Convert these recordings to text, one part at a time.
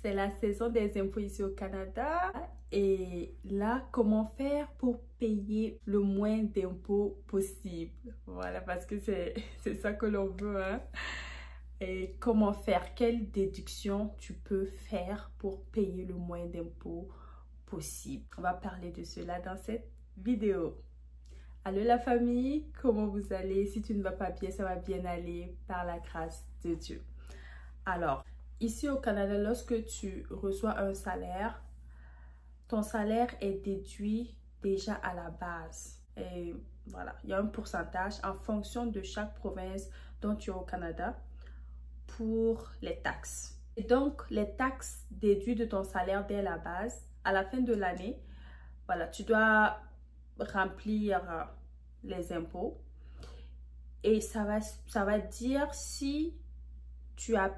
c'est la saison des impôts ici au Canada. Et là, comment faire pour payer le moins d'impôts possible? Voilà, parce que c'est ça que l'on veut, hein? Et comment faire? Quelle déduction tu peux faire pour payer le moins d'impôts possible? On va parler de cela dans cette vidéo. Allô la famille, comment vous allez? Si tu ne vas pas bien, ça va bien aller par la grâce de Dieu. Alors, ici au Canada, lorsque tu reçois un salaire, ton salaire est déduit déjà à la base. Et voilà, il y a un pourcentage en fonction de chaque province dont tu es au Canada pour les taxes. Et donc, les taxes déduites de ton salaire dès la base, à la fin de l'année, voilà, tu dois remplir les impôts et ça va dire si tu as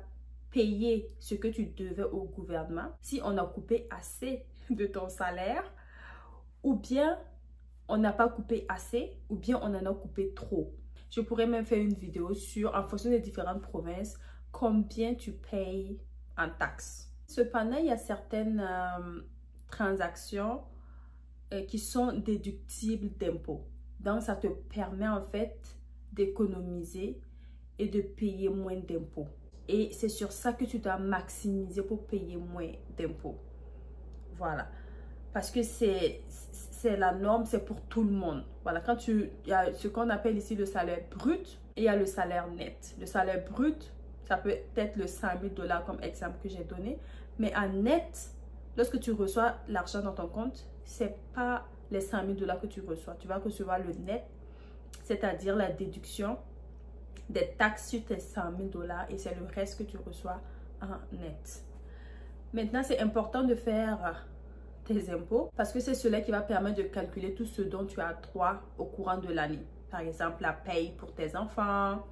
payé ce que tu devais au gouvernement, si on a coupé assez de ton salaire ou bien on n'a pas coupé assez ou bien on en a coupé trop. Je pourrais même faire une vidéo sur, en fonction des différentes provinces, combien tu payes en taxes. Cependant, il y a certaines transactions qui sont déductibles d'impôts. Donc, ça te permet en fait d'économiser et de payer moins d'impôts. Et c'est sur ça que tu dois maximiser pour payer moins d'impôts. Voilà. Parce que c'est la norme, c'est pour tout le monde. Voilà, quand il y a ce qu'on appelle ici le salaire brut et il y a le salaire net. Le salaire brut, ça peut être le 100 000 $ comme exemple que j'ai donné. Mais en net, lorsque tu reçois l'argent dans ton compte, c'est pas les 100 000 $ que tu reçois. Tu vas recevoir le net, c'est-à-dire la déduction des taxes sur tes 100 000 $ et c'est le reste que tu reçois en net. Maintenant, c'est important de faire tes impôts parce que c'est cela qui va permettre de calculer tout ce dont tu as droit au courant de l'année. Par exemple, la paye pour tes enfants,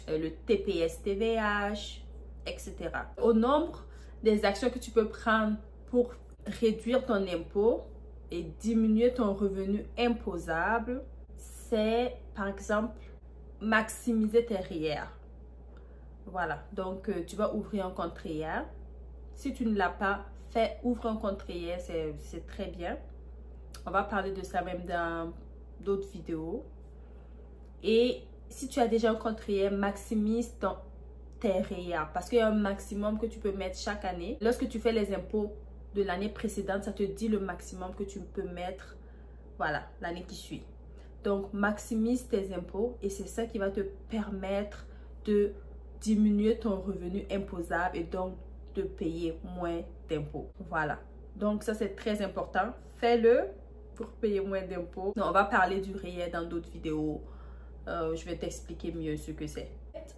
le TPS, TVH, etc. Au nombre des actions que tu peux prendre pour réduire ton impôt et diminuer ton revenu imposable, c'est par exemple maximiser tes REER. Voilà, donc tu vas ouvrir un compte REER. Si tu ne l'as pas fait, ouvre un compte REER, c'est très bien. On va parler de ça même dans d'autres vidéos. Et si tu as déjà un compte REER, maximise tes REER parce qu'il y a un maximum que tu peux mettre chaque année. Lorsque tu fais les impôts de l'année précédente, ça te dit le maximum que tu peux mettre, voilà, l'année qui suit. Donc, maximise tes impôts et c'est ça qui va te permettre de diminuer ton revenu imposable et donc de payer moins d'impôts. Voilà. Donc, ça, c'est très important. Fais-le pour payer moins d'impôts. On va parler du REER dans d'autres vidéos. Je vais t'expliquer mieux ce que c'est.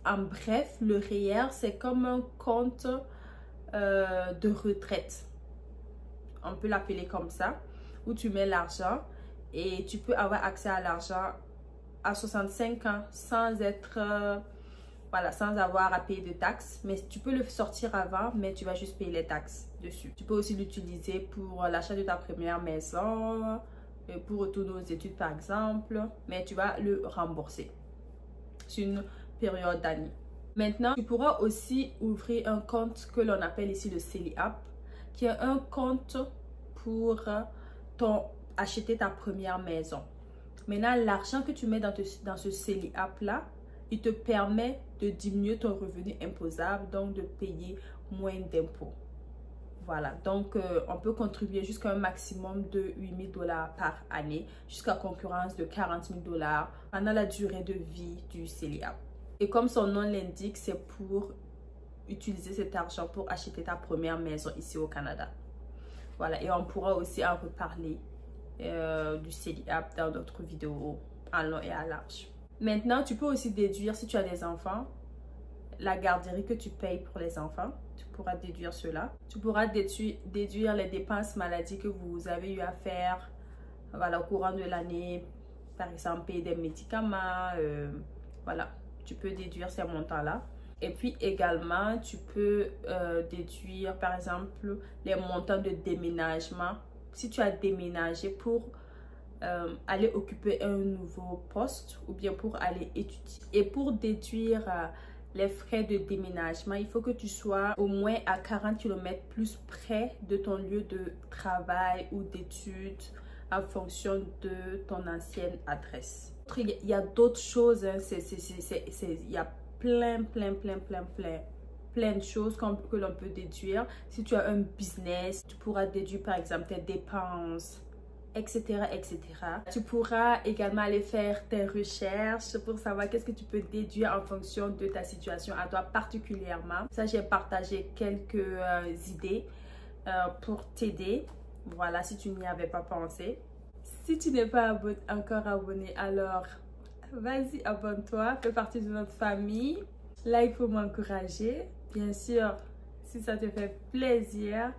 En bref, le REER, c'est comme un compte de retraite. On peut l'appeler comme ça, où tu mets l'argent et tu peux avoir accès à l'argent à 65 ans sans être, voilà, sans avoir à payer de taxes. Mais tu peux le sortir avant, mais tu vas juste payer les taxes dessus. Tu peux aussi l'utiliser pour l'achat de ta première maison, pour retourner aux études par exemple, mais tu vas le rembourser sur une période d'année. Maintenant, tu pourras aussi ouvrir un compte que l'on appelle ici le CELI-App, qui est un compte pour acheter ta première maison. Maintenant, l'argent que tu mets dans ce CELI-App là, il te permet de diminuer ton revenu imposable, donc de payer moins d'impôts. Voilà, donc on peut contribuer jusqu'à un maximum de 8 000 $ par année, jusqu'à concurrence de 40 000 $ pendant la durée de vie du CELI-App. Et comme son nom l'indique, c'est pour utiliser cet argent pour acheter ta première maison ici au Canada. Voilà, et on pourra aussi en reparler du CELI-App dans d'autres vidéos en long et à large. Maintenant, tu peux aussi déduire, si tu as des enfants, la garderie que tu payes pour les enfants. Tu pourras déduire cela. Tu pourras déduire les dépenses maladie que vous avez eu à faire, voilà, au courant de l'année. Par exemple, payer des médicaments. Voilà, tu peux déduire ces montants-là. Et puis également, tu peux déduire, par exemple, les montants de déménagement. Si tu as déménagé pour aller occuper un nouveau poste ou bien pour aller étudier. Et pour déduire les frais de déménagement. Il faut que tu sois au moins à 40 km plus près de ton lieu de travail ou d'études en fonction de ton ancienne adresse. Il y a d'autres choses, hein. Il y a plein de choses que l'on peut déduire. Si tu as un business, tu pourras déduire par exemple tes dépenses, etc., etc. Tu pourras également aller faire tes recherches pour savoir qu'est-ce que tu peux déduire en fonction de ta situation à toi particulièrement. Ça, j'ai partagé quelques idées pour t'aider. Voilà, si tu n'y avais pas pensé. Si tu n'es pas encore abonné, alors vas-y, abonne-toi, fais partie de notre famille. Like pour m'encourager, bien sûr, si ça te fait plaisir.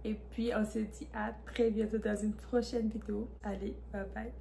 Et puis, on se dit à très bientôt dans une prochaine vidéo. Allez, bye bye.